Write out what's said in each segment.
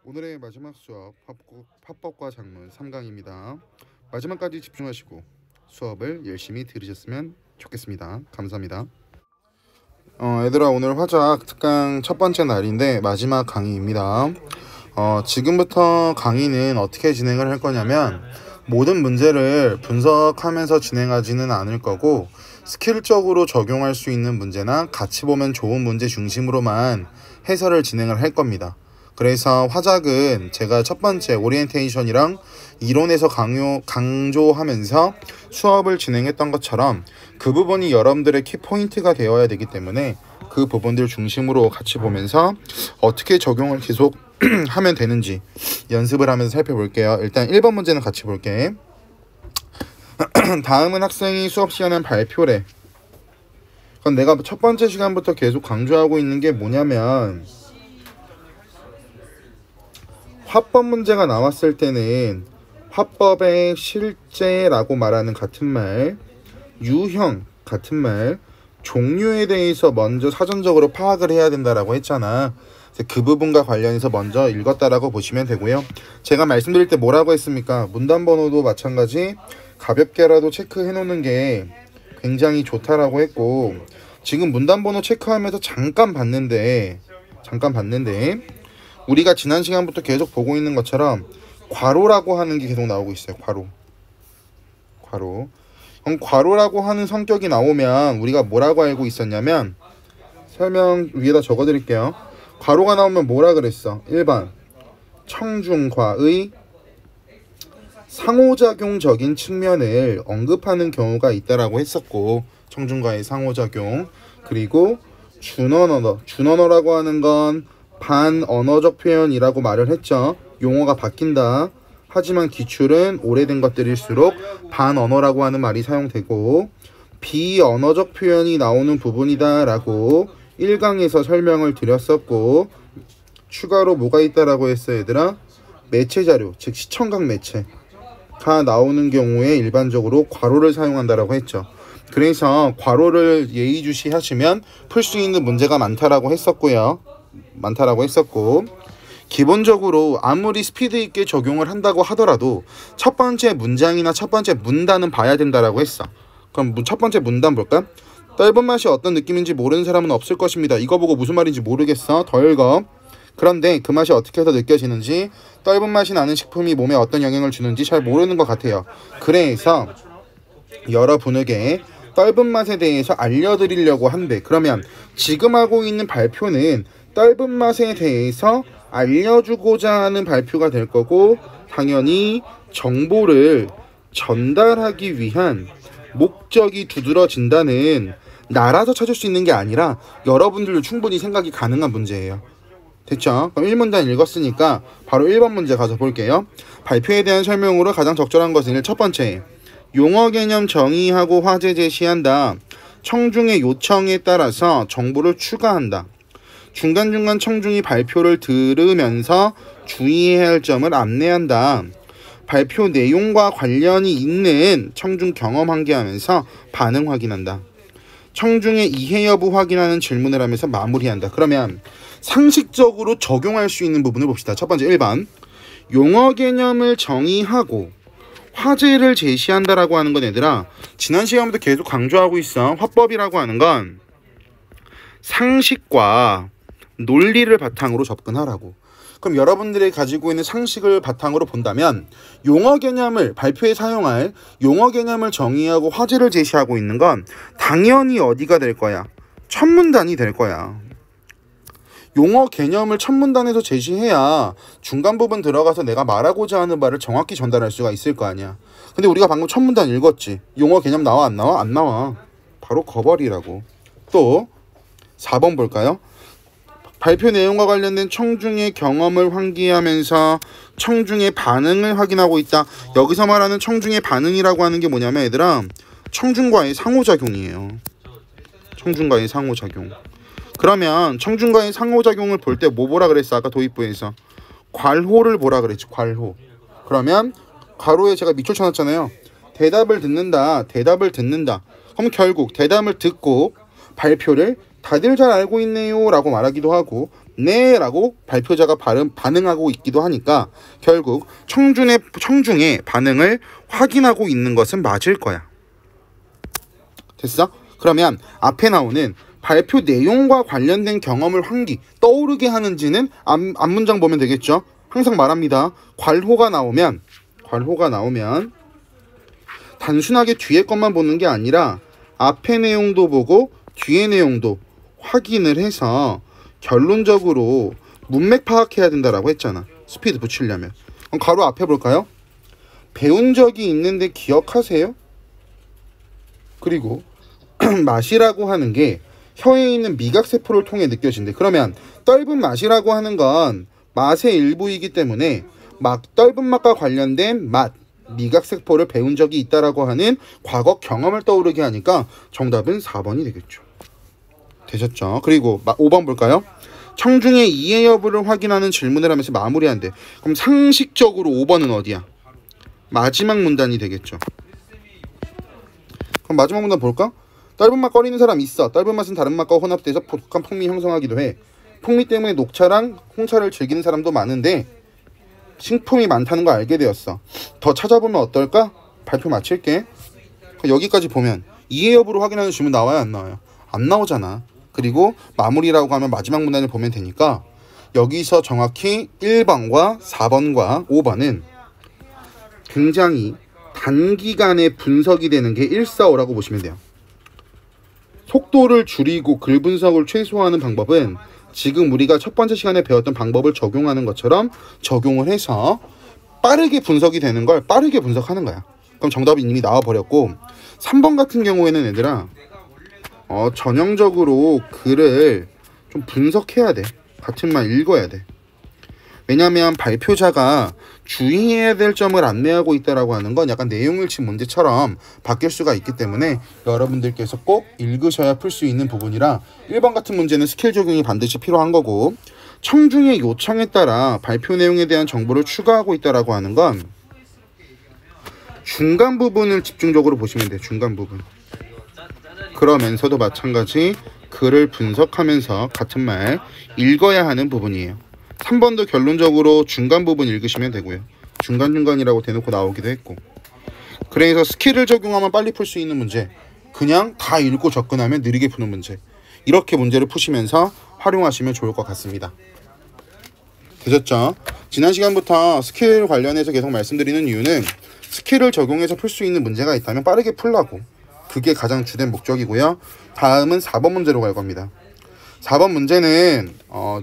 오늘의 마지막 수업 화법과 작문 3강입니다. 마지막까지 집중하시고 수업을 열심히 들으셨으면 좋겠습니다. 감사합니다. 얘들아, 오늘 화작 특강 첫 번째 날인데 마지막 강의입니다. 지금부터 강의는 어떻게 진행을 할 거냐면 모든 문제를 분석하면서 진행하지는 않을 거고 스킬적으로 적용할 수 있는 문제나 같이 보면 좋은 문제 중심으로만 해설을 진행을 할 겁니다. 그래서 화작은 제가 첫 번째 오리엔테이션이랑 이론에서 강조하면서 수업을 진행했던 것처럼 그 부분이 여러분들의 키포인트가 되어야 되기 때문에 그 부분들 중심으로 같이 보면서 어떻게 적용을 계속 하면 되는지 연습을 하면서 살펴볼게요. 일단 1번 문제는 같이 볼게. 다음은 학생이 수업 시간엔 발표래. 그럼 내가 첫 번째 시간부터 계속 강조하고 있는 게 뭐냐면 화법 문제가 나왔을 때는 화법의 실제라고 말하는 같은 말, 유형 같은 말, 종류에 대해서 먼저 사전적으로 파악을 해야 된다라고 했잖아. 그 부분과 관련해서 먼저 읽었다라고 보시면 되고요. 제가 말씀드릴 때 뭐라고 했습니까? 문단 번호도 마찬가지 가볍게라도 체크해 놓는 게 굉장히 좋다라고 했고, 지금 문단 번호 체크하면서 잠깐 봤는데 우리가 지난 시간부터 계속 보고 있는 것처럼 괄호라고 하는 게 계속 나오고 있어요. 괄호. 그럼 괄호라고 하는 성격이 나오면 우리가 뭐라고 알고 있었냐면, 설명 위에다 적어드릴게요. 괄호가 나오면 뭐라 그랬어? 1번 청중과의 상호작용적인 측면을 언급하는 경우가 있다라고 했었고, 청중과의 상호작용. 그리고 준언어라고 하는 건 반언어적 표현이라고 말을 했죠. 용어가 바뀐다. 하지만 기출은 오래된 것들일수록 반언어라고 하는 말이 사용되고, 비언어적 표현이 나오는 부분이다 라고 1강에서 설명을 드렸었고, 추가로 뭐가 있다라고 했어요, 얘들아? 매체자료, 즉 시청각 매체가 나오는 경우에 일반적으로 괄호를 사용한다라고 했죠. 그래서 괄호를 예의주시 하시면 풀 수 있는 문제가 많다라고 했었고, 기본적으로 아무리 스피드 있게 적용을 한다고 하더라도 첫 번째 문장이나 첫 번째 문단은 봐야 된다라고 했어. 그럼 첫 번째 문단 볼까? 떫은 맛이 어떤 느낌인지 모르는 사람은 없을 것입니다. 이거 보고 무슨 말인지 모르겠어. 더 읽어. 그런데 그 맛이 어떻게 해서 느껴지는지, 떫은 맛이 나는 식품이 몸에 어떤 영향을 주는지 잘 모르는 것 같아요. 그래서 여러분에게 떫은 맛에 대해서 알려드리려고 한대. 그러면 지금 하고 있는 발표는 떫은 맛에 대해서 알려주고자 하는 발표가 될 거고, 당연히 정보를 전달하기 위한 목적이 두드러진다는 나라서 찾을 수 있는 게 아니라 여러분들도 충분히 생각이 가능한 문제예요. 됐죠? 그럼 1문단 읽었으니까 바로 1번 문제 가서 볼게요. 발표에 대한 설명으로 가장 적절한 것은 첫 번째, 용어 개념 정의하고 화제 제시한다. 청중의 요청에 따라서 정보를 추가한다. 중간중간 청중이 발표를 들으면서 주의해야 할 점을 안내한다. 발표 내용과 관련이 있는 청중 경험 환기하면서 반응 확인한다. 청중의 이해 여부 확인하는 질문을 하면서 마무리한다. 그러면 상식적으로 적용할 수 있는 부분을 봅시다. 첫 번째 1번, 용어 개념을 정의하고 화제를 제시한다라고 하는 건, 얘들아, 지난 시간부터 계속 강조하고 있어. 화법이라고 하는 건 상식과 논리를 바탕으로 접근하라고. 그럼 여러분들이 가지고 있는 상식을 바탕으로 본다면 용어 개념을, 발표에 사용할 용어 개념을 정의하고 화제를 제시하고 있는 건 당연히 어디가 될 거야? 첫 문단이 될 거야. 용어 개념을 첫 문단에서 제시해야 중간 부분 들어가서 내가 말하고자 하는 말을 정확히 전달할 수가 있을 거 아니야. 근데 우리가 방금 첫 문단 읽었지. 용어 개념 나와 안 나와? 안 나와. 바로 거버리라고. 또 4번 볼까요? 발표 내용과 관련된 청중의 경험을 환기하면서 청중의 반응을 확인하고 있다. 여기서 말하는 청중의 반응이라고 하는 게 뭐냐면, 얘들아, 청중과의 상호작용이에요. 청중과의 상호작용. 그러면 청중과의 상호작용을 볼 때 뭐 보라 그랬어? 아까 도입부에서 괄호를 보라 그랬지. 괄호. 그러면 괄호에 제가 밑줄 쳐놨잖아요. 대답을 듣는다. 그럼 결국 대답을 듣고 발표를 다들 잘 알고 있네요 라고 말하기도 하고, 네 라고 발표자가 반응하고 있기도 하니까 결국 청중의 반응을 확인하고 있는 것은 맞을 거야. 됐어? 그러면 앞에 나오는 발표 내용과 관련된 경험을 떠오르게 하는지는 앞문장 보면 되겠죠. 항상 말합니다. 괄호가 나오면 단순하게 뒤에 것만 보는 게 아니라 앞에 내용도 보고 뒤에 내용도 확인을 해서 결론적으로 문맥 파악해야 된다라고 했잖아. 스피드 붙이려면. 그럼 괄호 앞에 볼까요? 배운 적이 있는데 기억하세요? 그리고 맛이라고 하는 게 혀에 있는 미각세포를 통해 느껴진대. 그러면 떫은 맛이라고 하는 건 맛의 일부이기 때문에 떫은 맛과 관련된 맛, 미각세포를 배운 적이 있다라고 하는 과거 경험을 떠오르게 하니까 정답은 4번이 되겠죠. 되셨죠? 그리고 5번 볼까요? 청중의 이해 여부를 확인하는 질문을 하면서 마무리한대. 그럼 상식적으로 5번은 어디야? 마지막 문단이 되겠죠. 그럼 마지막 문단 볼까? 떫은 맛 꺼리는 사람 있어. 떫은 맛은 다른 맛과 혼합돼서 독한 풍미 형성하기도 해. 풍미 때문에 녹차랑 홍차를 즐기는 사람도 많은데 신품이 많다는 거 알게 되었어. 더 찾아보면 어떨까? 발표 마칠게. 여기까지 보면 이해 여부를 확인하는 질문 나와요, 안 나와요? 안 나오잖아. 그리고 마무리라고 하면 마지막 문단을 보면 되니까 여기서 정확히 1번과 4번과 5번은 굉장히 단기간에 분석이 되는 게 145라고 보시면 돼요. 속도를 줄이고 글 분석을 최소화하는 방법은 지금 우리가 첫 번째 시간에 배웠던 방법을 적용하는 것처럼 적용을 해서 빠르게 분석이 되는 걸 빠르게 분석하는 거야. 그럼 정답이 이미 나와버렸고 3번 같은 경우에는 얘들아 전형적으로 글을 좀 분석해야 돼. 같은 말 읽어야 돼. 왜냐하면 발표자가 주의해야 될 점을 안내하고 있다라고 하는 건 약간 내용일치 문제처럼 바뀔 수가 있기 때문에 여러분들께서 꼭 읽으셔야 풀 수 있는 부분이라 1번 같은 문제는 스킬 적용이 반드시 필요한 거고 청중의 요청에 따라 발표 내용에 대한 정보를 추가하고 있다라고 하는 건 중간 부분을 집중적으로 보시면 돼요. 중간 부분. 그러면서도 마찬가지 글을 분석하면서 같은 말 읽어야 하는 부분이에요. 3번도 결론적으로 중간 부분 읽으시면 되고요. 중간중간이라고 대놓고 나오기도 했고. 그래서 스킬을 적용하면 빨리 풀 수 있는 문제, 그냥 다 읽고 접근하면 느리게 푸는 문제, 이렇게 문제를 푸시면서 활용하시면 좋을 것 같습니다. 되셨죠? 지난 시간부터 스킬 관련해서 계속 말씀드리는 이유는 스킬을 적용해서 풀 수 있는 문제가 있다면 빠르게 풀라고, 그게 가장 주된 목적이고요. 다음은 4번 문제로 갈 겁니다. 4번 문제는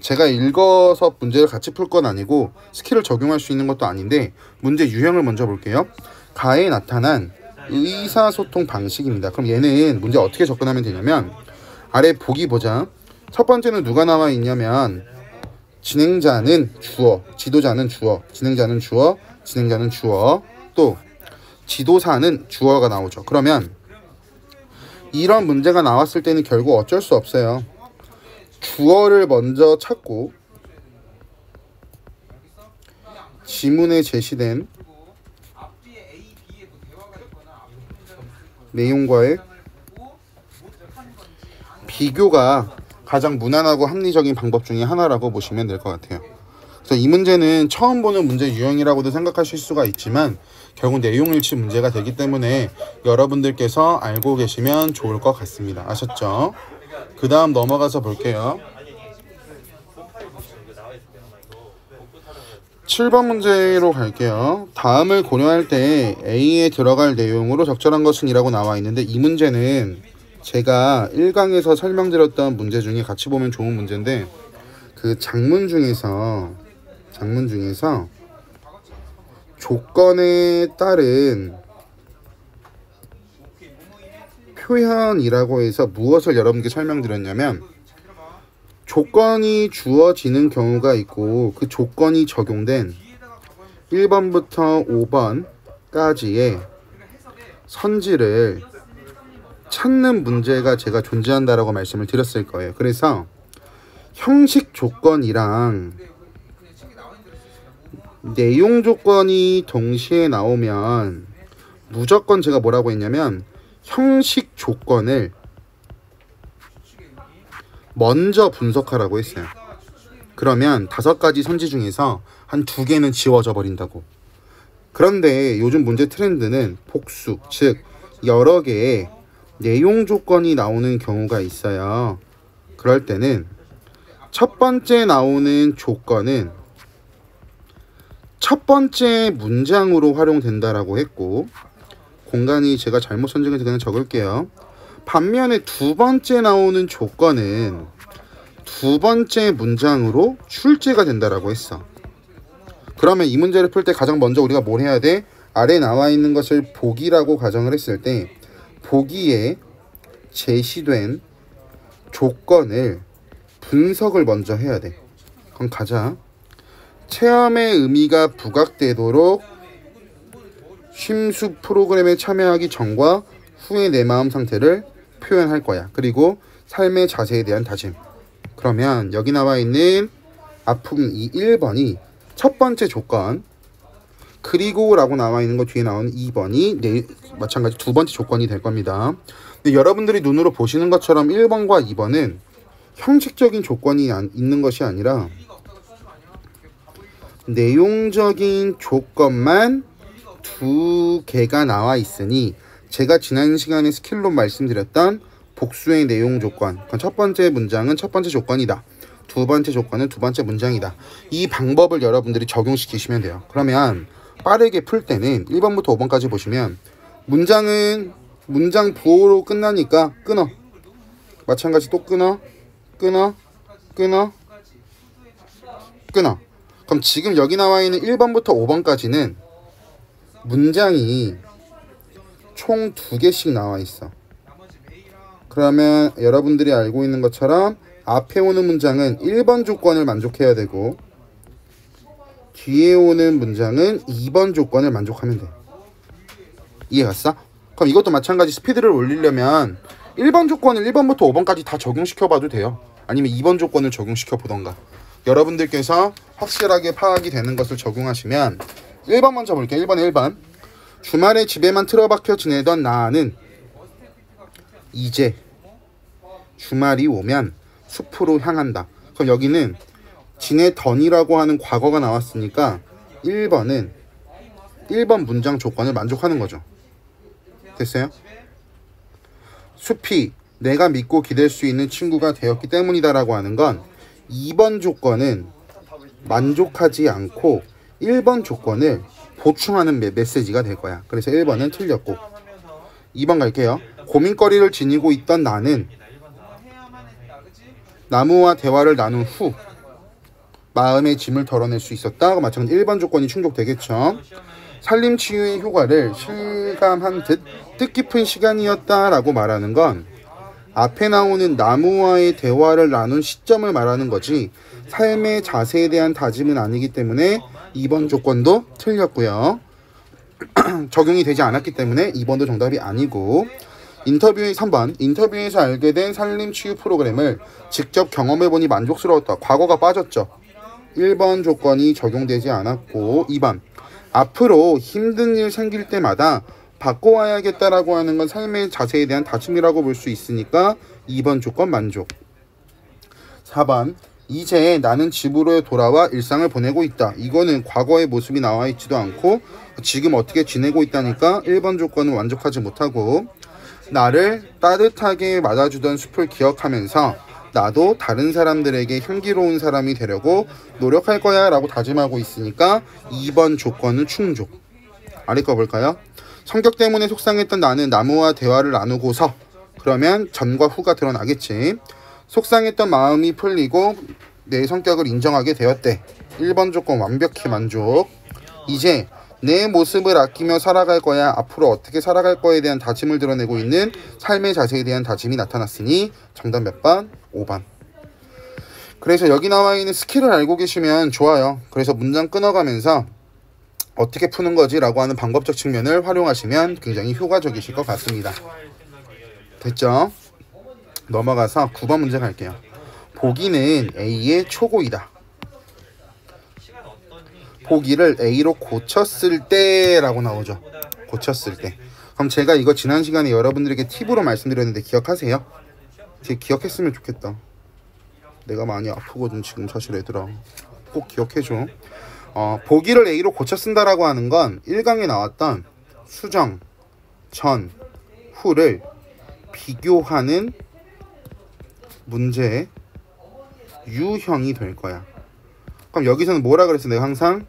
제가 읽어서 문제를 같이 풀 건 아니고 스킬을 적용할 수 있는 것도 아닌데 문제 유형을 먼저 볼게요. 가에 나타난 의사소통 방식입니다. 그럼 얘는 문제 어떻게 접근하면 되냐면 아래 보기 보자. 첫 번째는 누가 나와 있냐면 진행자는 주어, 지도자는 주어, 진행자는 주어, 진행자는 주어, 또 지도사는 주어가 나오죠. 그러면 이런 문제가 나왔을 때는 결국 어쩔 수 없어요. 주어를 먼저 찾고 지문에 제시된 내용과의 비교가 가장 무난하고 합리적인 방법 중에 하나라고 보시면 될 것 같아요. 그래서 이 문제는 처음 보는 문제 유형이라고도 생각하실 수가 있지만 결국 내용일치 문제가 되기 때문에 여러분들께서 알고 계시면 좋을 것 같습니다. 아셨죠? 그 다음 넘어가서 볼게요. 7번 문제로 갈게요. 다음을 고려할 때 A에 들어갈 내용으로 적절한 것은 이라고 나와 있는데 이 문제는 제가 1강에서 설명드렸던 문제 중에 같이 보면 좋은 문제인데 그 장문 중에서 조건에 따른 표현이라고 해서 무엇을 여러분께 설명드렸냐면 조건이 주어지는 경우가 있고 그 조건이 적용된 1번부터 5번까지의 선지를 찾는 문제가 제가 존재한다라고 말씀을 드렸을 거예요. 그래서 형식 조건이랑 내용 조건이 동시에 나오면 무조건 제가 뭐라고 했냐면 형식 조건을 먼저 분석하라고 했어요. 그러면 5가지 선지 중에서 한 2개는 지워져 버린다고. 그런데 요즘 문제 트렌드는 복수, 즉 여러 개의 내용 조건이 나오는 경우가 있어요. 그럴 때는 첫 번째 나오는 조건은 첫 번째 문장으로 활용된다라고 했고, 공간이 제가 잘못 선정해서 그냥 적을게요. 반면에 두 번째 나오는 조건은 두 번째 문장으로 출제가 된다라고 했어. 그러면 이 문제를 풀 때 가장 먼저 우리가 뭘 해야 돼? 아래 나와 있는 것을 보기라고 가정을 했을 때 보기에 제시된 조건을 분석을 먼저 해야 돼. 그럼 가자. 체험의 의미가 부각되도록 심수 프로그램에 참여하기 전과 후의 내 마음 상태를 표현할 거야. 그리고 삶의 자세에 대한 다짐. 그러면 여기 나와 있는 아픔 이 1번이 첫 번째 조건, 그리고 라고 나와 있는 것 뒤에 나오는 2번이 마찬가지 두 번째 조건이 될 겁니다. 근데 여러분들이 눈으로 보시는 것처럼 1번과 2번은 형식적인 조건이 있는 것이 아니라 내용적인 조건만 2개가 나와 있으니, 제가 지난 시간에 스킬로 말씀드렸던 복수의 내용 조건, 첫 번째 문장은 첫 번째 조건이다, 두 번째 조건은 두 번째 문장이다. 이 방법을 여러분들이 적용시키시면 돼요. 그러면 빠르게 풀 때는 1번부터 5번까지 보시면 문장은 문장 부호로 끝나니까 끊어. 마찬가지 또 끊어. 그럼 지금 여기 나와 있는 1번부터 5번까지는 문장이 총 2개씩 나와 있어. 그러면 여러분들이 알고 있는 것처럼 앞에 오는 문장은 1번 조건을 만족해야 되고 뒤에 오는 문장은 2번 조건을 만족하면 돼. 이해갔어? 그럼 이것도 마찬가지 스피드를 올리려면 1번 조건을 1번부터 5번까지 다 적용시켜 봐도 돼요. 아니면 2번 조건을 적용시켜 보던가. 여러분들께서 확실하게 파악이 되는 것을 적용하시면 1번 먼저 볼게요. 1번. 주말에 집에만 틀어박혀 지내던 나는 이제 주말이 오면 숲으로 향한다. 그럼 여기는 지내던이라고 하는 과거가 나왔으니까 1번은 1번 문장 조건을 만족하는 거죠. 됐어요? 숲이 내가 믿고 기댈 수 있는 친구가 되었기 때문이다 라고 하는 건 2번 조건은 만족하지 않고 1번 조건을 보충하는 메시지가 될 거야. 그래서 1번은 틀렸고, 2번 갈게요. 고민거리를 지니고 있던 나는 나무와 대화를 나눈 후 마음의 짐을 덜어낼 수 있었다. 마찬가지 1번 조건이 충족되겠죠. 산림치유의 효과를 실감한 듯 뜻깊은 시간이었다 라고 말하는 건 앞에 나오는 나무와의 대화를 나눈 시점을 말하는 거지 삶의 자세에 대한 다짐은 아니기 때문에 2번 조건도 틀렸고요. 적용이 되지 않았기 때문에 2번도 정답이 아니고, 인터뷰의 3번, 인터뷰에서 알게 된 산림치유 프로그램을 직접 경험해보니 만족스러웠다. 과거가 빠졌죠. 1번 조건이 적용되지 않았고, 2번, 앞으로 힘든 일 생길 때마다 바꿔와야겠다라고 하는 건 삶의 자세에 대한 다짐이라고 볼 수 있으니까 2번 조건 만족. 4번, 이제 나는 집으로 돌아와 일상을 보내고 있다. 이거는 과거의 모습이 나와 있지도 않고 지금 어떻게 지내고 있다니까 1번 조건은 만족하지 못하고, 나를 따뜻하게 맞아주던 숲을 기억하면서 나도 다른 사람들에게 향기로운 사람이 되려고 노력할 거야 라고 다짐하고 있으니까 2번 조건은 충족. 아래 거 볼까요? 성격 때문에 속상했던 나는 나무와 대화를 나누고서, 그러면 전과 후가 드러나겠지. 속상했던 마음이 풀리고 내 성격을 인정하게 되었대. 1번 조건 완벽히 만족. 이제 내 모습을 아끼며 살아갈 거야. 앞으로 어떻게 살아갈 거에 대한 다짐을 드러내고 있는 삶의 자세에 대한 다짐이 나타났으니 정답 몇 번? 5번. 그래서 여기 나와 있는 스킬을 알고 계시면 좋아요. 그래서 문장 끊어가면서 어떻게 푸는 거지 라고 하는 방법적 측면을 활용하시면 굉장히 효과적이실 것 같습니다. 됐죠? 넘어가서 9번 문제 갈게요. 보기는 A의 초고이다. 보기를 A로 고쳤을 때 라고 나오죠. 고쳤을 때. 그럼 제가 이거 지난 시간에 여러분들에게 팁으로 말씀드렸는데 기억하세요? 기억했으면 좋겠다. 내가 많이 아프거든 지금 사실 얘들아. 꼭 기억해줘. 보기를 A로 고쳐 쓴다라고 하는 건 1강에 나왔던 수정, 전, 후를 비교하는 문제의 유형이 될 거야. 그럼 여기서는 뭐라 그랬어? 내가 항상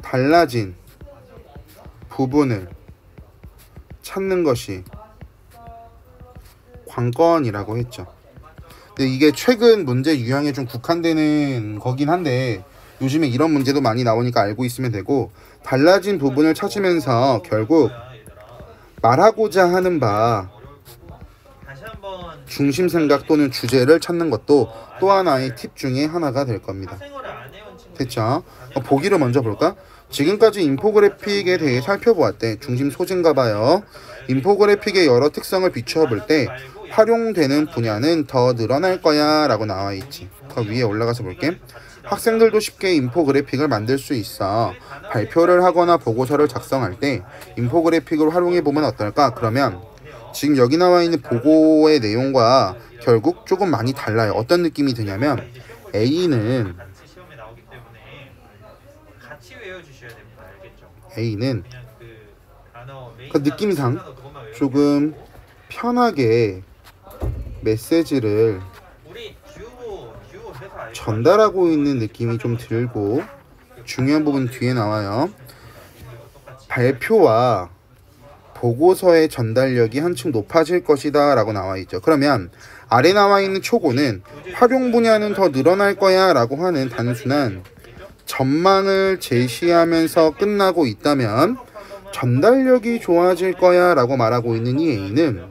달라진 부분을 찾는 것이 관건이라고 했죠. 근데 이게 최근 문제 유형에 좀 국한되는 거긴 한데 요즘에 이런 문제도 많이 나오니까 알고 있으면 되고, 달라진 부분을 찾으면서 결국 말하고자 하는 바 중심 생각 또는 주제를 찾는 것도 또 하나의 팁 중에 하나가 될 겁니다. 됐죠? 보기를 먼저 볼까? 지금까지 인포그래픽에 대해 살펴보았대. 중심 소재인가 봐요. 인포그래픽의 여러 특성을 비추어 볼 때 활용되는 분야는 더 늘어날 거야 라고 나와 있지. 그 위에 올라가서 볼게. 학생들도 쉽게 인포그래픽을 만들 수 있어. 발표를 하거나 보고서를 작성할 때 인포그래픽을 활용해 보면 어떨까? 그러면 지금 여기 나와 있는 보고의 내용과 결국 조금 많이 달라요. 어떤 느낌이 드냐면 A는 그 느낌상 조금 편하게 메시지를 전달하고 있는 느낌이 좀 들고, 중요한 부분 뒤에 나와요. 발표와 보고서의 전달력이 한층 높아질 것이다 라고 나와 있죠. 그러면 아래 나와 있는 초고는 활용 분야는 더 늘어날 거야 라고 하는 단순한 전망을 제시하면서 끝나고 있다면 전달력이 좋아질 거야 라고 말하고 있는 이 A는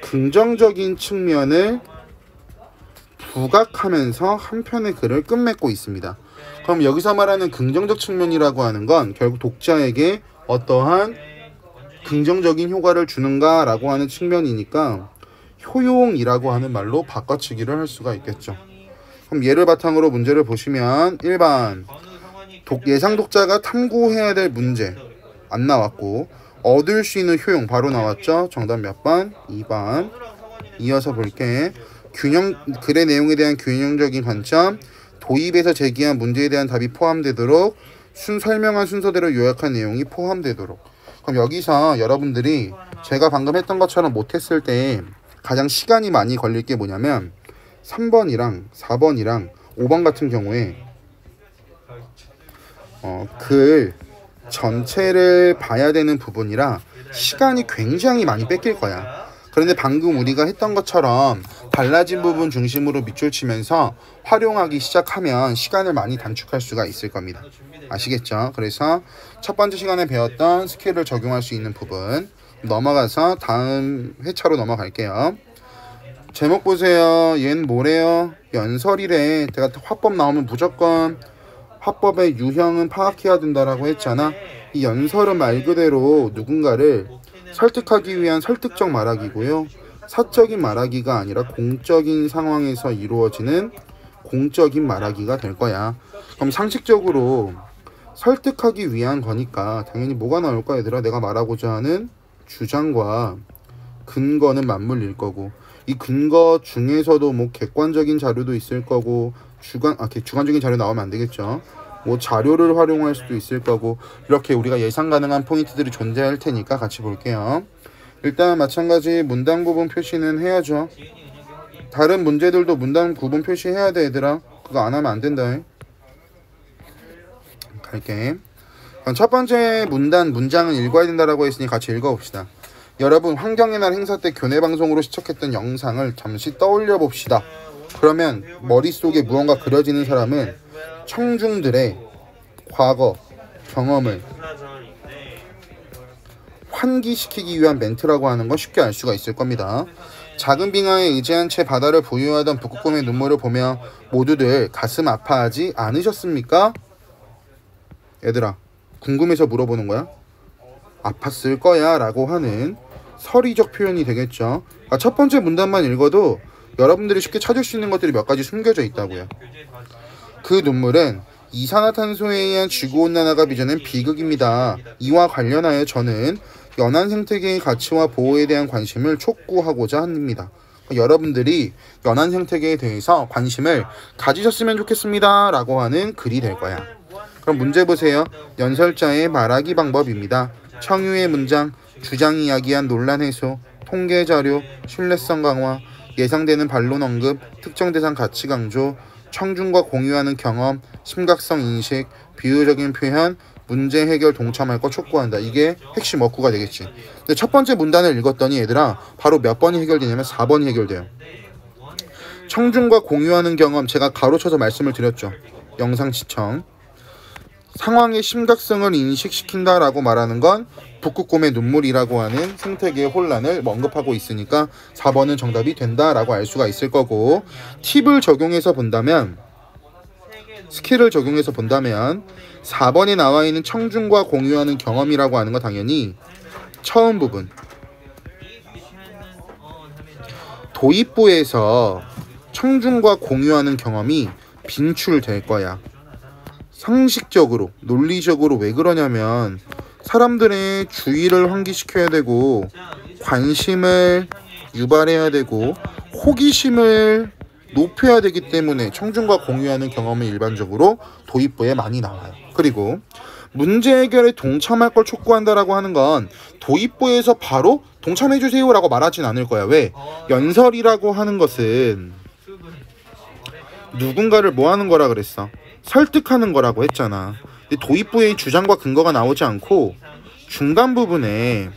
긍정적인 측면을 부각하면서 한편의 글을 끝맺고 있습니다. 그럼 여기서 말하는 긍정적 측면이라고 하는 건 결국 독자에게 어떠한 긍정적인 효과를 주는가 라고 하는 측면이니까 효용이라고 하는 말로 바꿔치기를 할 수가 있겠죠. 그럼 얘를 바탕으로 문제를 보시면 1번 예상 독자가 탐구해야 될 문제 안 나왔고, 얻을 수 있는 효용 바로 나왔죠. 정답 몇 번? 2번. 이어서 볼게. 글의 내용에 대한 균형적인 관점, 도입에서 제기한 문제에 대한 답이 포함되도록 설명한 순서대로 요약한 내용이 포함되도록. 그럼 여기서 여러분들이 제가 방금 했던 것처럼 못했을 때 가장 시간이 많이 걸릴 게 뭐냐면 3번이랑 4번이랑 5번 같은 경우에 글 전체를 봐야 되는 부분이라 시간이 굉장히 많이 뺏길 거야. 그런데 방금 우리가 했던 것처럼 달라진 부분 중심으로 밑줄 치면서 활용하기 시작하면 시간을 많이 단축할 수가 있을 겁니다. 아시겠죠? 그래서 첫 번째 시간에 배웠던 스킬을 적용할 수 있는 부분 넘어가서 다음 회차로 넘어갈게요. 제목 보세요. 얘는 뭐래요? 연설이래. 제가 화법 나오면 무조건 화법의 유형은 파악해야 된다라고 했잖아. 이 연설은 말 그대로 누군가를 설득하기 위한 설득적 말하기고요. 사적인 말하기가 아니라 공적인 상황에서 이루어지는 공적인 말하기가 될 거야. 그럼 상식적으로 설득하기 위한 거니까 당연히 뭐가 나올까 얘들아? 내가 말하고자 하는 주장과 근거는 맞물릴 거고, 이 근거 중에서도 뭐 객관적인 자료도 있을 거고, 주관적인 자료 나오면 안 되겠죠. 뭐 자료를 활용할 수도 있을 거고, 이렇게 우리가 예상 가능한 포인트들이 존재할 테니까 같이 볼게요. 일단 마찬가지 문단 구분 표시는 해야죠. 다른 문제들도 문단 구분 표시해야 돼 얘들아. 그거 안 하면 안 된다. 갈게. 첫 번째 문장은 읽어야 된다라고 했으니 같이 읽어봅시다. 여러분, 환경의 날 행사 때 교내 방송으로 시청했던 영상을 잠시 떠올려 봅시다. 그러면 머릿속에 무언가 그려지는 사람은 청중들의 과거 경험을 환기시키기 위한 멘트라고 하는 거 쉽게 알 수가 있을 겁니다. 작은 빙하에 의지한 채 바다를 부유하던 북극곰의 눈물을 보며 모두들 가슴 아파하지 않으셨습니까? 얘들아, 궁금해서 물어보는 거야? 아팠을 거야 라고 하는 서리적 표현이 되겠죠. 첫 번째 문단만 읽어도 여러분들이 쉽게 찾을 수 있는 것들이 몇 가지 숨겨져 있다고요. 그 눈물은 이산화탄소에 의한 지구온난화가 빚어낸 비극입니다. 이와 관련하여 저는 연안 생태계의 가치와 보호에 대한 관심을 촉구하고자 합니다. 여러분들이 연한 생태계에 대해서 관심을 가지셨으면 좋겠습니다 라고 하는 글이 될 거야. 그럼 문제 보세요. 연설자의 말하기 방법입니다. 청유의 문장, 주장 이야기한 논란 해소, 통계 자료, 신뢰성 강화, 예상되는 반론 언급, 특정 대상 가치 강조, 청중과 공유하는 경험, 심각성 인식, 비유적인 표현, 문제 해결 동참할 거 촉구한다. 이게 핵심 어구가 되겠지. 근데 첫 번째 문단을 읽었더니 얘들아 바로 몇 번이 해결되냐면 4번이 해결돼요. 청중과 공유하는 경험, 제가 가로쳐서 말씀을 드렸죠. 영상 시청. 상황의 심각성을 인식시킨다라고 말하는 건 북극곰의 눈물이라고 하는 생태계의 혼란을 언급하고 있으니까 4번은 정답이 된다라고 알 수가 있을 거고, 팁을 적용해서 본다면, 스킬을 적용해서 본다면 4번에 나와 있는 청중과 공유하는 경험이라고 하는 거 당연히 처음 부분, 도입부에서 청중과 공유하는 경험이 빈출될 거야. 상식적으로, 논리적으로 왜 그러냐면 사람들의 주의를 환기시켜야 되고 관심을 유발해야 되고 호기심을 높여야 되기 때문에 청중과 공유하는 경험이 일반적으로 도입부에 많이 나와요. 그리고 문제 해결에 동참할 걸 촉구한다라고 하는 건 도입부에서 바로 동참해주세요 라고 말하진 않을 거야. 왜? 연설이라고 하는 것은 누군가를 뭐 하는 거라 그랬어? 설득하는 거라고 했잖아. 근데 도입부의 주장과 근거가 나오지 않고 중간 부분에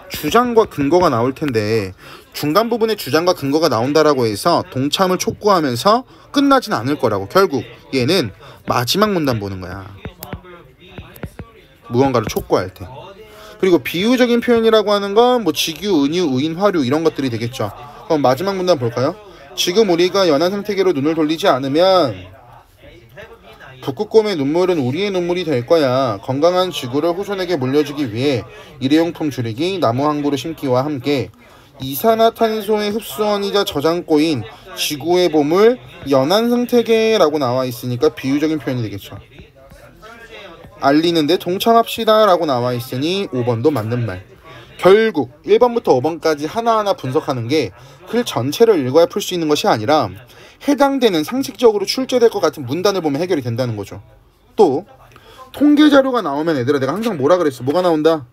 주장과 근거가 나올 텐데, 중간 부분에 주장과 근거가 나온다라고 해서 동참을 촉구하면서 끝나진 않을 거라고. 결국 얘는 마지막 문단 보는 거야. 무언가를 촉구할 때. 그리고 비유적인 표현이라고 하는 건 뭐 직유, 은유, 우인, 화류 이런 것들이 되겠죠. 그럼 마지막 문단 볼까요? 지금 우리가 연한 생태계로 눈을 돌리지 않으면 북극곰의 눈물은 우리의 눈물이 될 거야. 건강한 지구를 후손에게 물려주기 위해 일회용품 줄이기, 나무 한 그루 심기와 함께 이산화탄소의 흡수원이자 저장고인 지구의 보물 연한 생태계라고 나와 있으니까 비유적인 표현이 되겠죠. 알리는데 동참합시다 라고 나와 있으니 5번도 맞는 말. 결국 1번부터 5번까지 하나하나 분석하는 게 글 전체를 읽어야 풀 수 있는 것이 아니라 해당되는 상식적으로 출제될 것 같은 문단을 보면 해결이 된다는 거죠. 또 통계 자료가 나오면 얘들아, 내가 항상 뭐라 그랬어? 뭐가 나온다?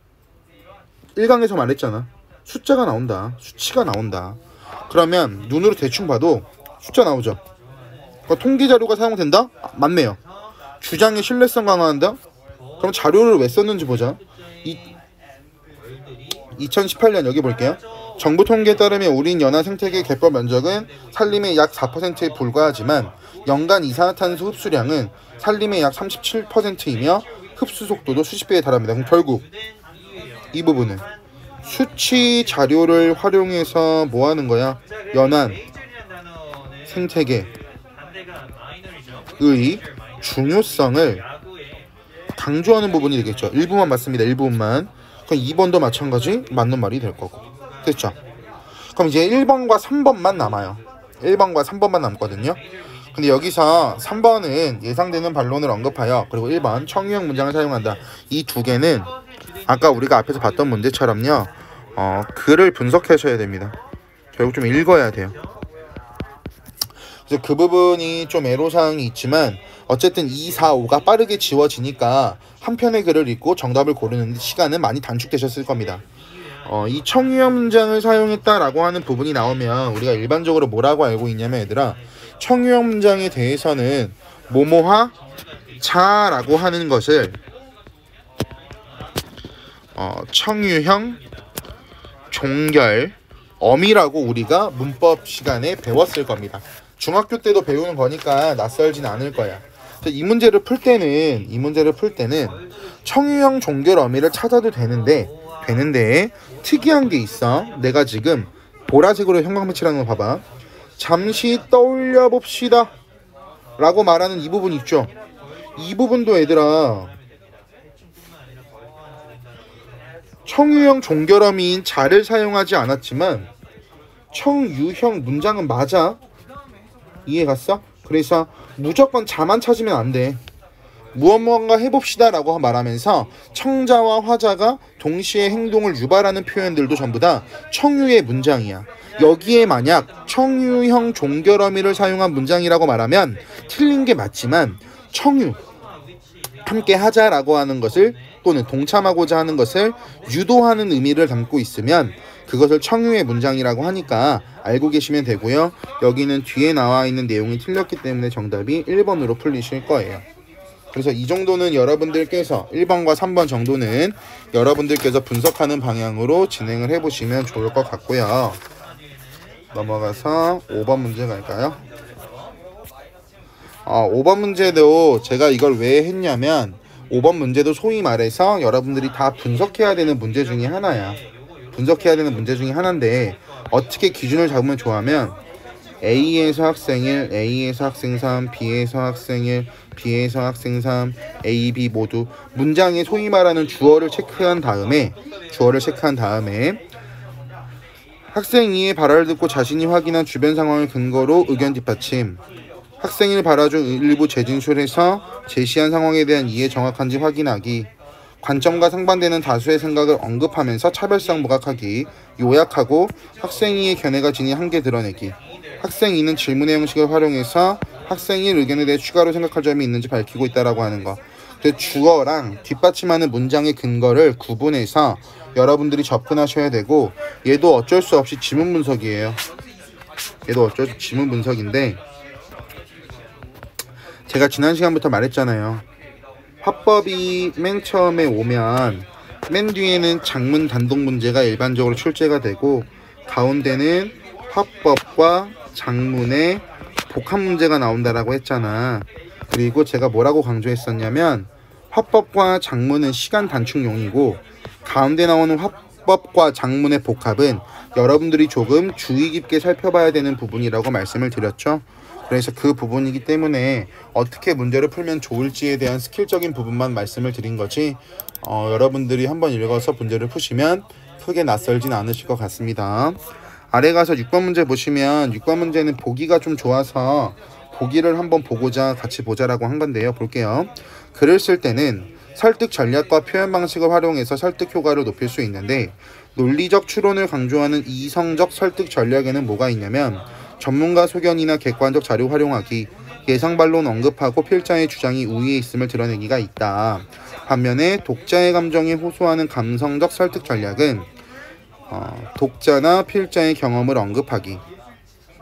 1강에서 말했잖아. 숫자가 나온다. 수치가 나온다. 그러면 눈으로 대충 봐도 숫자 나오죠. 그러니까 통계 자료가 사용된다? 맞네요. 주장의 신뢰성 강화한다? 그럼 자료를 왜 썼는지 보자. 2018년 여기 볼게요. 정부 통계에 따르면 우린 연안 생태계 개법 면적은 산림의 약 4%에 불과하지만 연간 이산화탄소 흡수량은 산림의 약 37%이며 흡수 속도도 수십 배에 달합니다. 그럼 결국 이 부분은 수치 자료를 활용해서 뭐 하는 거야? 연안 생태계의 중요성을 강조하는 부분이 되겠죠. 일부만 맞습니다. 일부분만. 그럼 2번도 마찬가지 맞는 말이 될 거고. 됐죠? 그럼 이제 1번과 3번만 남아요. 1번과 3번만 남거든요. 근데 여기서 3번은 예상되는 반론을 언급하여, 그리고 1번 청유형 문장을 사용한다. 이 두 개는 아까 우리가 앞에서 봤던 문제처럼요, 글을 분석하셔야 됩니다. 결국 좀 읽어야 돼요. 그래서 그 부분이 좀 애로사항이 있지만 어쨌든 2, 4, 5가 빠르게 지워지니까 한 편의 글을 읽고 정답을 고르는 시간은 많이 단축되셨을 겁니다. 이 청유형 문장을 사용했다라고 하는 부분이 나오면 우리가 일반적으로 뭐라고 알고 있냐면 얘들아, 청유형 문장에 대해서는 뭐뭐하 자라고 하는 것을 청유형 종결 어미라고 우리가 문법 시간에 배웠을 겁니다. 중학교 때도 배우는 거니까 낯설진 않을 거야. 이 문제를 풀 때는 청유형 종결 어미를 찾아도 되는데 특이한 게 있어. 내가 지금 보라색으로 형광펜칠하는 거 봐봐. 잠시 떠올려 봅시다 라고 말하는 이 부분 있죠. 이 부분도 얘들아 청유형 종결어미인 자를 사용하지 않았지만 청유형 문장은 맞아. 이해 갔어? 그래서 무조건 자만 찾으면 안 돼. 무언가 해봅시다 라고 말하면서 청자와 화자가 동시에 행동을 유발하는 표현들도 전부 다 청유의 문장이야. 여기에 만약 청유형 종결어미를 사용한 문장이라고 말하면 틀린 게 맞지만 청유, 함께 하자라고 하는 것을 또는 동참하고자 하는 것을 유도하는 의미를 담고 있으면 그것을 청유의 문장이라고 하니까 알고 계시면 되고요. 여기는 뒤에 나와 있는 내용이 틀렸기 때문에 정답이 1번으로 풀리실 거예요. 그래서 이 정도는 여러분들께서 1번과 3번 정도는 여러분들께서 분석하는 방향으로 진행을 해보시면 좋을 것 같고요. 넘어가서 5번 문제 갈까요? 5번 문제도 제가 이걸 왜 했냐면 5번 문제도 소위 말해서 여러분들이 다 분석해야 되는 문제 중에 하나야. 분석해야 되는 문제 중에 하나인데 어떻게 기준을 잡으면 좋아하면 A에서 학생 1, A에서 학생 3, B에서 학생 1, B에서 학생 3, A, B 모두 문장의 소위 말하는 주어를 체크한 다음에 학생 2의 발화를 듣고 자신이 확인한 주변 상황을 근거로 의견 뒷받침, 학생 1 발화 중 일부 재진술해서 제시한 상황에 대한 이해 정확한지 확인하기, 관점과 상반되는 다수의 생각을 언급하면서 차별성 부각하기, 요약하고 학생 2의 견해가 지닌 한계 드러내기, 학생 2는 질문의 형식을 활용해서 학생 1 의견에 대해 추가로 생각할 점이 있는지 밝히고 있다라고 하는 거. 그 주어랑 뒷받침하는 문장의 근거를 구분해서 여러분들이 접근하셔야 되고 얘도 어쩔 수 없이 지문 분석이에요. 얘도 어쩔 수 없이 지문 분석인데 제가 지난 시간부터 말했잖아요. 화법이 맨 처음에 오면 맨 뒤에는 작문 단독 문제가 일반적으로 출제가 되고 가운데는 화법과 작문의 복합 문제가 나온다라고 했잖아. 그리고 제가 뭐라고 강조했었냐면 화법과 작문은 시간 단축용이고 가운데 나오는 화법과 작문의 복합은 여러분들이 조금 주의 깊게 살펴봐야 되는 부분이라고 말씀을 드렸죠. 그래서 그 부분이기 때문에 어떻게 문제를 풀면 좋을지에 대한 스킬적인 부분만 말씀을 드린 거지 여러분들이 한번 읽어서 문제를 푸시면 크게 낯설진 않으실 것 같습니다. 아래 가서 6번 문제 보시면 6번 문제는 보기가 좀 좋아서 보기를 한번 보고자 같이 보자라고 한 건데요. 볼게요. 글을 쓸 때는 설득 전략과 표현 방식을 활용해서 설득 효과를 높일 수 있는데 논리적 추론을 강조하는 이성적 설득 전략에는 뭐가 있냐면 전문가 소견이나 객관적 자료 활용하기, 예상 반론 언급하고 필자의 주장이 우위에 있음을 드러내기가 있다. 반면에 독자의 감정에 호소하는 감성적 설득 전략은 독자나 필자의 경험을 언급하기,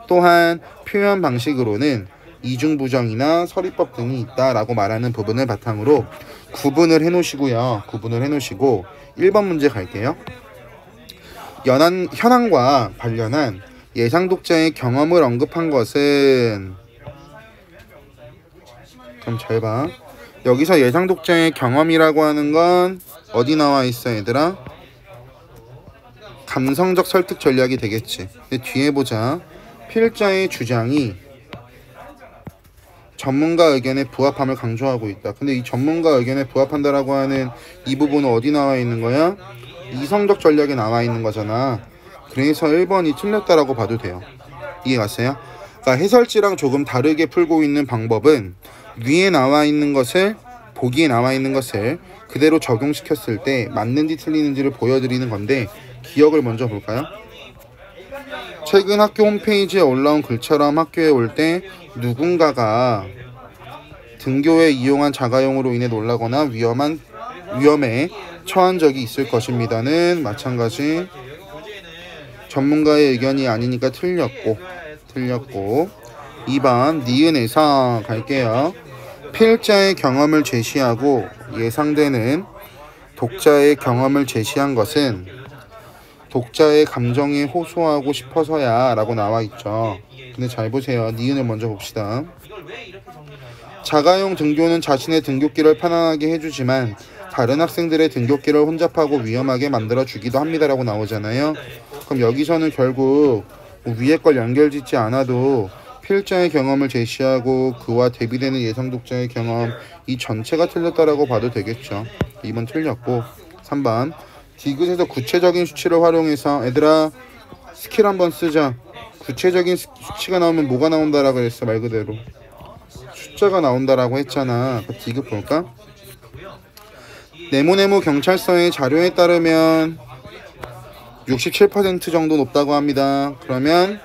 또한 표현 방식으로는 이중부정이나 서리법 등이 있다라고 말하는 부분을 바탕으로 구분을 해놓으시고요. 구분을 해놓으시고 1번 문제 갈게요. 현황과 관련한 예상 독자의 경험을 언급한 것은 그럼 잘 봐. 여기서 예상 독자의 경험이라고 하는 건 어디 나와 있어 얘들아? 감성적 설득 전략이 되겠지. 근데 뒤에 보자. 필자의 주장이 전문가 의견에 부합함을 강조하고 있다. 근데 이 전문가 의견에 부합한다라고 하는 이 부분은 어디 나와 있는 거야? 이성적 전략에 나와 있는 거잖아. 그래서 1번이 틀렸다라고 봐도 돼요. 이해 갔어요? 그러니까 해설지랑 조금 다르게 풀고 있는 방법은 위에 나와 있는 것을 보기에 나와 있는 것을 그대로 적용시켰을 때 맞는지 틀리는지를 보여드리는 건데 기억을 먼저 볼까요? 최근 학교 홈페이지에 올라온 글처럼 학교에 올 때 누군가가 등교에 이용한 자가용으로 인해 놀라거나 위험에 처한 적이 있을 것입니다는 마찬가지 전문가의 의견이 아니니까 틀렸고 2번 니은에서 갈게요. 필자의 경험을 제시하고 예상되는 독자의 경험을 제시한 것은 독자의 감정에 호소하고 싶어서야 라고 나와 있죠. 근데 잘 보세요. 니은을 먼저 봅시다. 자가용 등교는 자신의 등굣길을 편안하게 해주지만 다른 학생들의 등굣길을 혼잡하고 위험하게 만들어주기도 합니다라고 나오잖아요. 그럼 여기서는 결국 위에 걸 연결짓지 않아도 필자의 경험을 제시하고 그와 대비되는 예상 독자의 경험 이 전체가 틀렸다라고 봐도 되겠죠. 2번 틀렸고 3번 디귿에서 구체적인 수치를 활용해서 얘들아 스킬 한번 쓰자. 구체적인 수치가 나오면 뭐가 나온다라고 했어. 말 그대로 숫자가 나온다라고 했잖아. 그 디귿 볼까? 네모네모 경찰서의 자료에 따르면 67% 정도 높다고 합니다. 그러면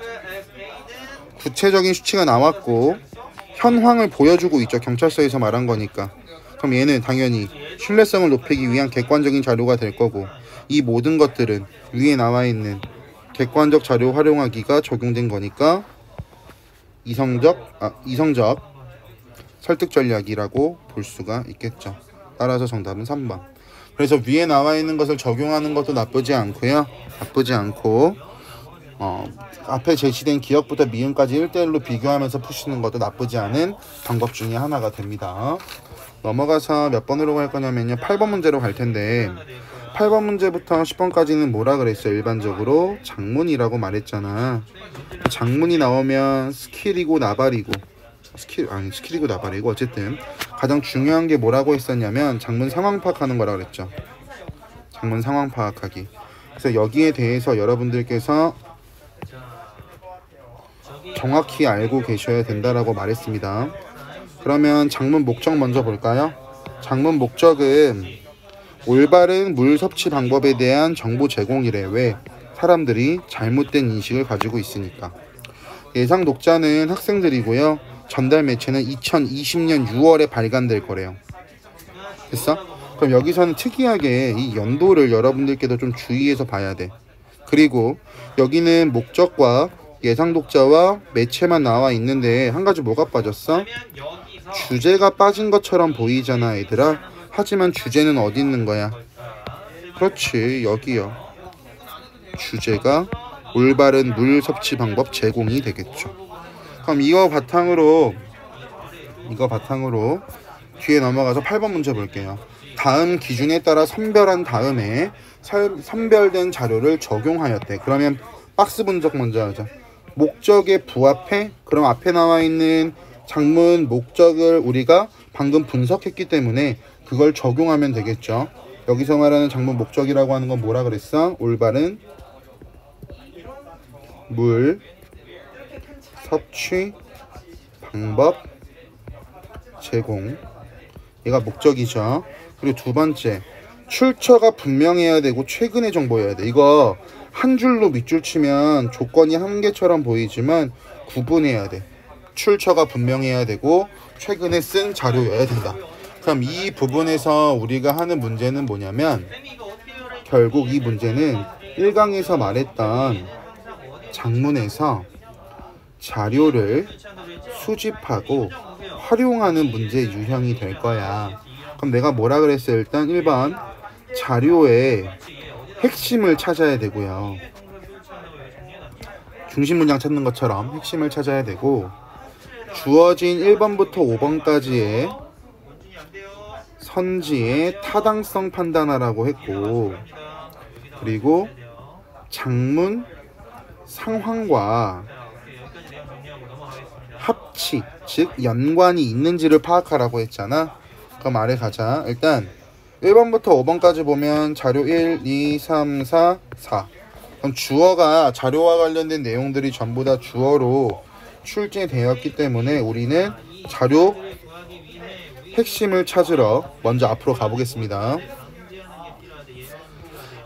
구체적인 수치가 나왔고 현황을 보여주고 있죠. 경찰서에서 말한 거니까. 그럼 얘는 당연히 신뢰성을 높이기 위한 객관적인 자료가 될 거고, 이 모든 것들은 위에 나와 있는 객관적 자료 활용하기가 적용된 거니까 이성적 설득 전략이라고 볼 수가 있겠죠. 따라서 정답은 3번. 그래서 위에 나와 있는 것을 적용하는 것도 나쁘지 않고요. 나쁘지 않고 앞에 제시된 기억부터 미음까지 1대1로 비교하면서 푸시는 것도 나쁘지 않은 방법 중에 하나가 됩니다. 넘어가서 몇 번으로 갈 거냐면요. 8번 문제로 갈 텐데 8번 문제부터 10번까지는 뭐라 그랬어요? 일반적으로 장문이라고 말했잖아. 장문이 나오면 스킬이고 나발이고 스킬이고 나발이고 어쨌든 가장 중요한 게 뭐라고 했었냐면 장문 상황 파악하는 거라 그랬죠. 장문 상황 파악하기. 그래서 여기에 대해서 여러분들께서 정확히 알고 계셔야 된다라고 말했습니다. 그러면 장문 목적 먼저 볼까요? 장문 목적은 올바른 물 섭취 방법에 대한 정보 제공이래. 왜? 사람들이 잘못된 인식을 가지고 있으니까. 예상 독자는 학생들이고요. 전달 매체는 2020년 6월에 발간될 거래요. 됐어? 그럼 여기서는 특이하게 이 연도를 여러분들께도 좀 주의해서 봐야 돼. 그리고 여기는 목적과 예상 독자와 매체만 나와 있는데 한 가지 뭐가 빠졌어? 주제가 빠진 것처럼 보이잖아 얘들아. 하지만 주제는 어디 있는 거야? 그렇지, 여기요. 주제가 올바른 물 섭취 방법 제공이 되겠죠. 그럼 이거 바탕으로 뒤에 넘어가서 8번 문제 볼게요. 다음 기준에 따라 선별한 다음에 선별된 자료를 적용하였대. 그러면 박스 분석 먼저 하자. 목적에 부합해? 그럼 앞에 나와 있는 장문 목적을 우리가 방금 분석했기 때문에 그걸 적용하면 되겠죠. 여기서 말하는 장문 목적이라고 하는 건 뭐라 그랬어? 올바른 물 섭취 방법 제공. 얘가 목적이죠. 그리고 두 번째, 출처가 분명해야 되고 최근의 정보여야 돼. 이거 한 줄로 밑줄 치면 조건이 한 개처럼 보이지만 구분해야 돼. 출처가 분명해야 되고 최근에 쓴 자료여야 된다. 그럼 이 부분에서 우리가 하는 문제는 뭐냐면, 결국 이 문제는 1강에서 말했던 장문에서 자료를 수집하고 활용하는 문제 유형이 될 거야. 그럼 내가 뭐라 그랬어요? 일단 1번 자료의 핵심을 찾아야 되고요. 중심 문장 찾는 것처럼 핵심을 찾아야 되고, 주어진 1번부터 5번까지의 선지의 타당성 판단하라고 했고, 그리고 장문 상황과 합치, 즉 연관이 있는지를 파악하라고 했잖아. 그럼 아래 가자. 일단 1번부터 5번까지 보면 자료 1, 2, 3, 4, 4. 그럼 주어가 자료와 관련된 내용들이 전부 다 주어로 출제되었기 때문에 우리는 자료 핵심을 찾으러 먼저 앞으로 가보겠습니다.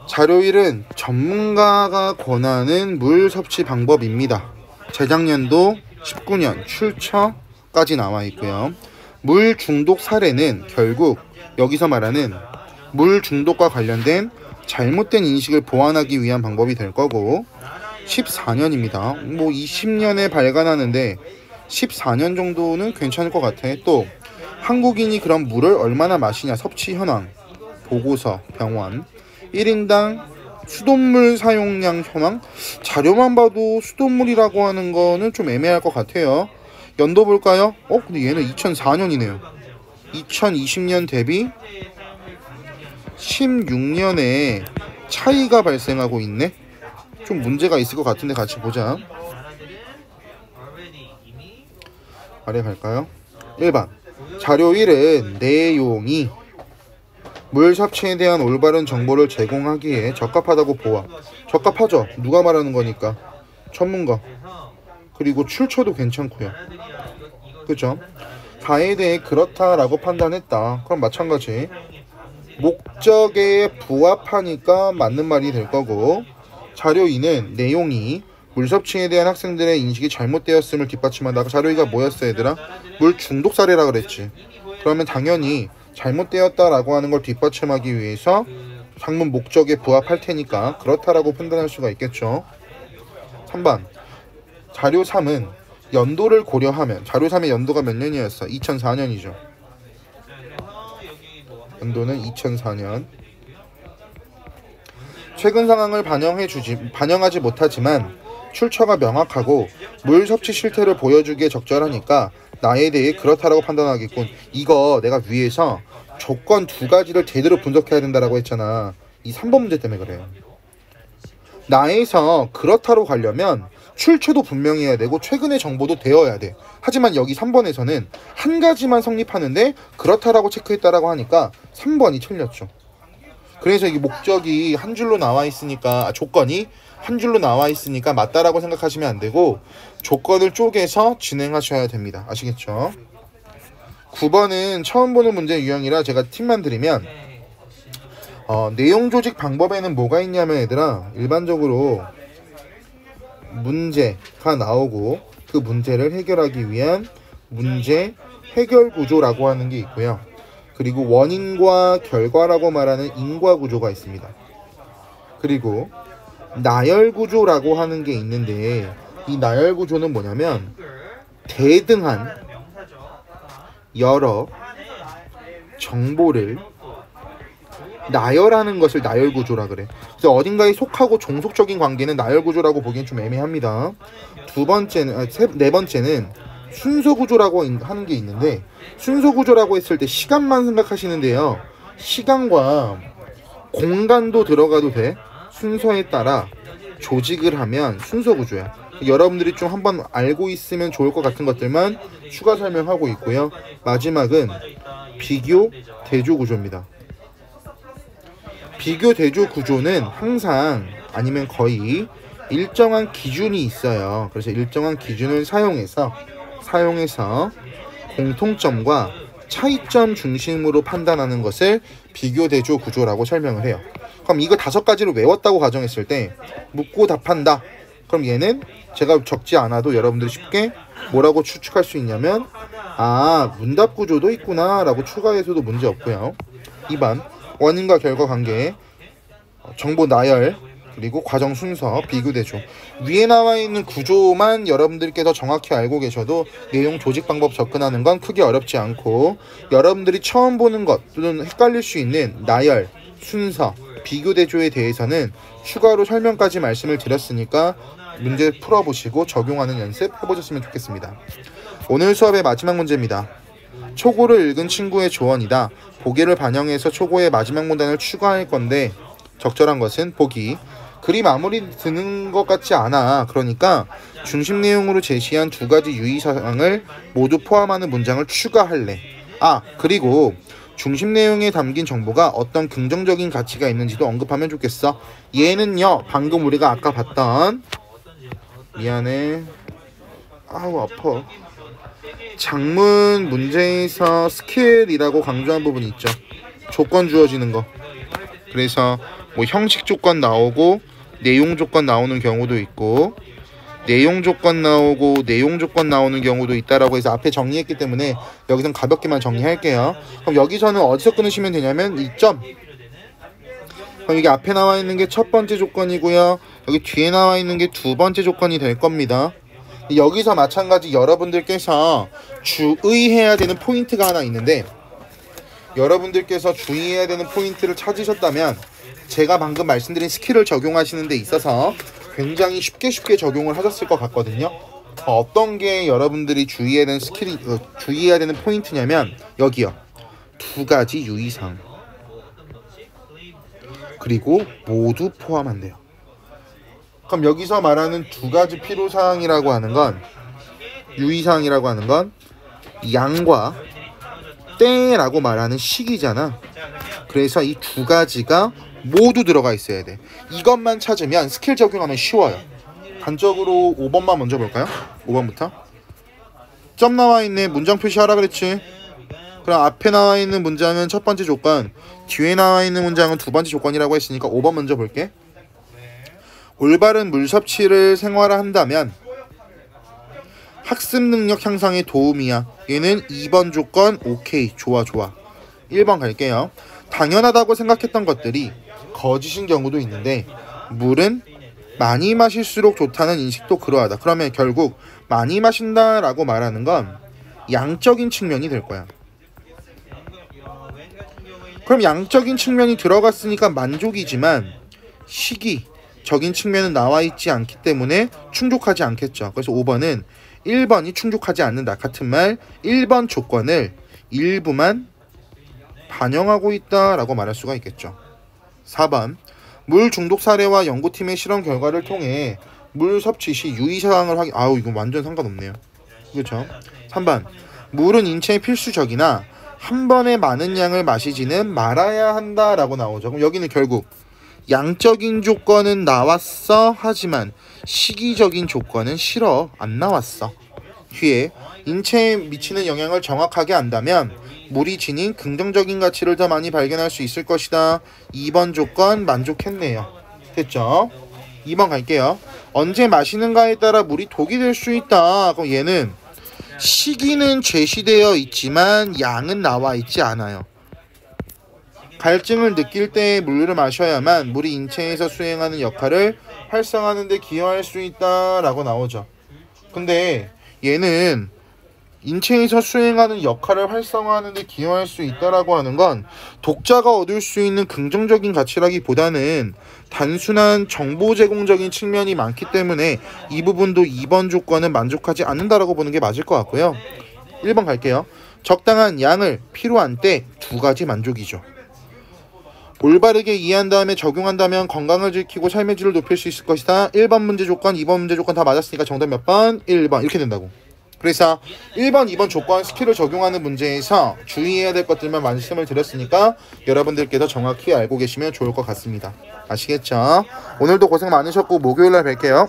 자료 1은 전문가가 권하는 물 섭취 방법입니다. 재작년도 19년 출처까지 나와 있고요. 물 중독 사례는 결국 여기서 말하는 물 중독과 관련된 잘못된 인식을 보완하기 위한 방법이 될 거고, 14년입니다. 뭐 20년에 발간하는데 14년 정도는 괜찮을 것 같아. 또 한국인이 그럼 물을 얼마나 마시냐 섭취 현황 보고서 병원 1인당 수돗물 사용량 현황. 자료만 봐도 수돗물이라고 하는 거는 좀 애매할 것 같아요. 연도 볼까요? 근데 얘는 2004년이네요 2020년 대비 16년에 차이가 발생하고 있네. 좀 문제가 있을 것 같은데 같이 보자. 아래 갈까요? 1번 자료 1은 내용이 물 섭취에 대한 올바른 정보를 제공하기에 적합하다고 보아. 적합하죠. 누가 말하는 거니까. 전문가. 그리고 출처도 괜찮고요. 그죠? 바에 대해 그렇다라고 판단했다. 그럼 마찬가지 목적에 부합하니까 맞는 말이 될 거고, 자료 2는 내용이 물 섭취에 대한 학생들의 인식이 잘못되었음을 뒷받침한다. 자료 2가 뭐였어 얘들아? 물 중독 사례라 그랬지. 그러면 당연히 잘못되었다라고 하는 걸 뒷받침하기 위해서 작문 목적에 부합할 테니까 그렇다라고 판단할 수가 있겠죠. 3번 자료 3은 연도를 고려하면, 자료 3의 연도가 몇 년이었어? 2004년이죠. 연도는 2004년. 최근 상황을 반영하지 못하지만 출처가 명확하고 물 섭취 실태를 보여주기에 적절하니까 나에 대해 그렇다라고 판단하겠군. 이거 내가 위에서 조건 2가지를 제대로 분석해야 된다라고 했잖아. 이 3번 문제 때문에 그래요. 나에서 그렇다로 가려면 출처도 분명히 해야 되고 최근의 정보도 되어야 돼. 하지만 여기 3번에서는 한 가지만 성립하는데 그렇다라고 체크했다라고 하니까 3번이 틀렸죠. 그래서 이 목적이 한 줄로 나와 있으니까, 조건이 한 줄로 나와 있으니까 맞다라고 생각하시면 안 되고 조건을 쪼개서 진행하셔야 됩니다. 아시겠죠? 9번은 처음 보는 문제 유형이라 제가 팁만 드리면, 내용 조직 방법에는 뭐가 있냐면 얘들아, 일반적으로 문제가 나오고 그 문제를 해결하기 위한 문제 해결 구조라고 하는 게 있고요. 그리고 원인과 결과라고 말하는 인과 구조가 있습니다. 그리고 나열 구조라고 하는 게 있는데, 이 나열 구조는 뭐냐면 대등한 여러 정보를 나열하는 것을 나열 구조라 그래. 그래서 어딘가에 속하고 종속적인 관계는 나열 구조라고 보기엔 좀 애매합니다. 네 번째는 순서 구조라고 하는 게 있는데, 순서 구조라고 했을 때 시간만 생각하시는데요, 시간과 공간도 들어가도 돼. 순서에 따라 조직을 하면 순서 구조야. 여러분들이 좀 한번 알고 있으면 좋을 것 같은 것들만 추가 설명하고 있고요. 마지막은 비교 대조 구조입니다. 비교 대조 구조는 항상 아니면 거의 일정한 기준이 있어요. 그래서 일정한 기준을 사용해서 공통점과 차이점 중심으로 판단하는 것을 비교 대조 구조라고 설명을 해요. 그럼 이거 5가지를 외웠다고 가정했을 때 묻고 답한다. 그럼 얘는 제가 적지 않아도 여러분들이 쉽게 뭐라고 추측할 수 있냐면, 문답 구조도 있구나 라고 추가해서도 문제 없고요. 2번 원인과 결과 관계, 정보 나열, 그리고 과정 순서, 비교 대조. 위에 나와 있는 구조만 여러분들께서 정확히 알고 계셔도 내용 조직 방법 접근하는 건 크게 어렵지 않고, 여러분들이 처음 보는 것 또는 헷갈릴 수 있는 나열, 순서, 비교 대조에 대해서는 추가로 설명까지 말씀을 드렸으니까 문제 풀어보시고 적용하는 연습 해보셨으면 좋겠습니다. 오늘 수업의 마지막 문제입니다. 초고를 읽은 친구의 조언이다. 보기를 반영해서 초고의 마지막 문단을 추가할 건데 적절한 것은 보기. 글이 마무리 드는 것 같지 않아. 그러니까 중심 내용으로 제시한 2가지 유의사항을 모두 포함하는 문장을 추가할래. 그리고 중심 내용에 담긴 정보가 어떤 긍정적인 가치가 있는지도 언급하면 좋겠어. 얘는요, 방금 우리가 아까 봤던, 미안해, 아파, 장문 문제에서 스킬이라고 강조한 부분이 있죠. 조건 주어지는 거. 그래서 뭐 형식 조건 나오고 내용 조건 나오는 경우도 있고, 내용 조건 나오고 내용 조건 나오는 경우도 있다라고 해서 앞에 정리했기 때문에 여기선 가볍게만 정리할게요. 그럼 여기서는 어디서 끊으시면 되냐면 이 점. 그럼 여기 앞에 나와 있는 게 첫 번째 조건이고요, 여기 뒤에 나와 있는 게 2번째 조건이 될 겁니다. 여기서 마찬가지 여러분들께서 주의해야 되는 포인트가 하나 있는데, 여러분들께서 주의해야 되는 포인트를 찾으셨다면 제가 방금 말씀드린 스킬을 적용하시는 데 있어서 굉장히 쉽게 적용을 하셨을 것 같거든요. 어떤 게 여러분들이 주의해야 되는 포인트냐면 여기요, 2가지 유의사항, 그리고 모두 포함한대요. 그럼 여기서 말하는 2가지 필요사항이라고 하는 건, 유의사항이라고 하는 건 양과 때라고 말하는 시기잖아. 그래서 이 2가지가 모두 들어가 있어야 돼. 이것만 찾으면 스킬 적용하면 쉬워요. 단적으로 5번만 먼저 볼까요? 5번부터. 점 나와 있네. 문장 표시하라 그랬지. 그럼 앞에 나와 있는 문장은 첫 번째 조건, 뒤에 나와 있는 문장은 두 번째 조건이라고 했으니까 5번 먼저 볼게. 올바른 물 섭취를 생활화한다면 학습 능력 향상에 도움이야. 얘는 2번 조건. 오케이, 좋아. 1번 갈게요. 당연하다고 생각했던 것들이 거짓인 경우도 있는데 물은 많이 마실수록 좋다는 인식도 그러하다. 그러면 결국 많이 마신다라고 말하는 건 양적인 측면이 될 거야. 그럼 양적인 측면이 들어갔으니까 만족이지만 시기적인 측면은 나와 있지 않기 때문에 충족하지 않겠죠. 그래서 5번은 1번이 충족하지 않는다. 같은 말 1번 조건을 일부만 반영하고 있다라고 말할 수가 있겠죠. 4번 물 중독 사례와 연구팀의 실험 결과를 통해 물 섭취 시 유의사항을 확인. 이거 완전 상관없네요. 그렇죠. 3번 물은 인체에 필수적이나 한 번에 많은 양을 마시지는 말아야 한다라고 나오죠. 그럼 여기는 결국 양적인 조건은 나왔어. 하지만 시기적인 조건은 싫어. 안 나왔어. 뒤에 인체에 미치는 영향을 정확하게 안다면 물이 지닌 긍정적인 가치를 더 많이 발견할 수 있을 것이다. 2번 조건 만족했네요. 됐죠? 2번 갈게요. 언제 마시는가에 따라 물이 독이 될 수 있다. 그럼 얘는 시기는 제시되어 있지만 양은 나와 있지 않아요. 갈증을 느낄 때 물을 마셔야만 물이 인체에서 수행하는 역할을 활성화하는 데 기여할 수 있다라고 나오죠. 근데 얘는 인체에서 수행하는 역할을 활성화하는 데 기여할 수 있다라고 하는 건 독자가 얻을 수 있는 긍정적인 가치라기보다는 단순한 정보 제공적인 측면이 많기 때문에 이 부분도 2번 조건은 만족하지 않는다라고 보는 게 맞을 것 같고요. 1번 갈게요. 적당한 양을 필요한 때 두 가지 만족이죠. 올바르게 이해한 다음에 적용한다면 건강을 지키고 삶의 질을 높일 수 있을 것이다. 1번 문제 조건, 2번 문제 조건 다 맞았으니까 정답 몇 번? 1번. 이렇게 된다고. 그래서 1번, 2번 조건 스킬을 적용하는 문제에서 주의해야 될 것들만 말씀을 드렸으니까 여러분들께서 정확히 알고 계시면 좋을 것 같습니다. 아시겠죠? 오늘도 고생 많으셨고 목요일날 뵐게요.